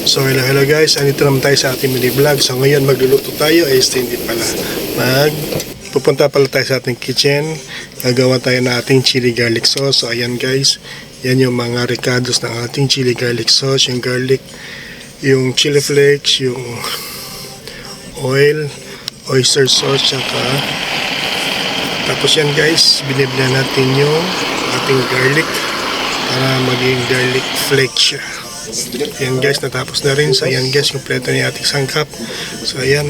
So hello guys, andito naman tayo sa ating mini vlog. So ngayon magluluto tayo, hindi pala. Pupunta pala tayo sa ating kitchen. Gagawa tayo ng ating chili garlic sauce. So ayan guys, yan yung mga ricados ng ating chili garlic sauce. Yung garlic, yung chili flakes, yung oil, oyster sauce, tapos yan guys, binibla natin yung ating garlic para maging garlic flake siya. Ayan guys, natapos na rin. So ayan guys, kompleto na yung ating sangkap. So ayan,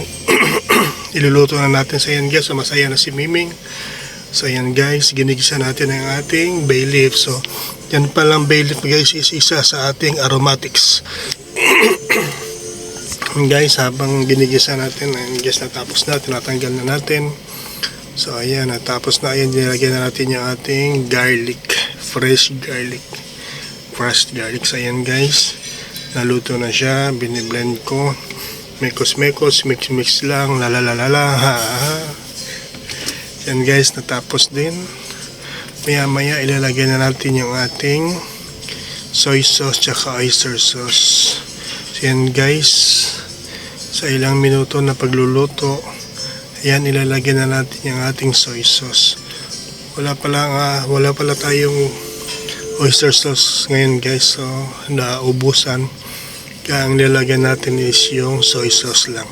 iluluto na natin. So ayan guys, masaya na si Miming. So ayan guys, ginigisa natin ang ating bay leaf. So yan palang bay leaf guys, is isa sa ating aromatics. Guys, habang ginigisa natin, ayan guys, natapos na, tinatanggal na natin. So ayan, natapos na. Ayan, nilagyan na natin yung ating garlic, fresh garlic. So ayan guys, naluto na siya, biniblend ko, mekos mix lang, lalalala. Ayan guys, natapos din. Maya ilalagay na natin yung ating soy sauce tsaka oyster sauce. So ayan guys, sa ilang minuto na pagluluto, ayan, ilalagay na natin yung ating soy sauce. Wala pala tayong oyster sauce ngayon guys, so naubusan, kaya ang nilagyan natin is yung soy sauce lang.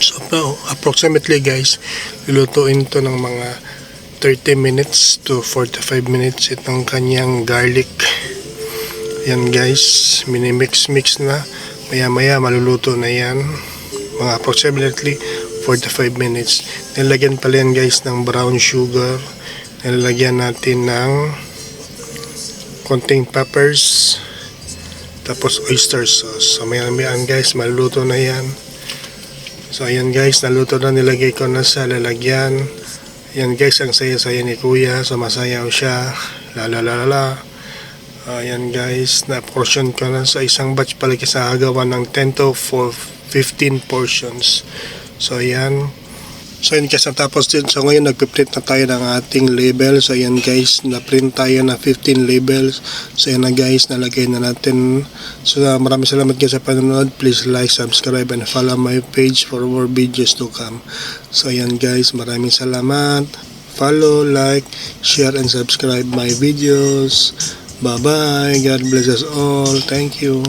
So approximately guys, lulutuin to ng mga 30 minutes to 45 minutes itong kanyang garlic. Yan guys, minimix na, maya maluluto na yan, mga approximately 45 minutes. Nilagyan pala yan guys ng brown sugar, nilagyan natin ng konting peppers, tapos oyster sauce. So maya-mayaan guys, maluluto na yan. So ayan guys, naluto na, nilagay ko na sa lalagyan. Ayan guys, ang saya-saya ni kuya, so masayaw siya, lalalala. Ayan guys, na-portion ko na sa isang batch pala sa hagawa ng 10 to 15 portions. So ayan. So yun guys, natapos din. So ngayon nagpiprint na tayo ng ating label. So ayan guys, na-print tayo na 15 labels. So ayan na guys, nalagay na natin. So maraming salamat guys sa panonood. Please like, subscribe, and follow my page for more videos to come. So ayan guys, maraming salamat. Follow, like, share, and subscribe my videos. Bye bye. God bless us all. Thank you.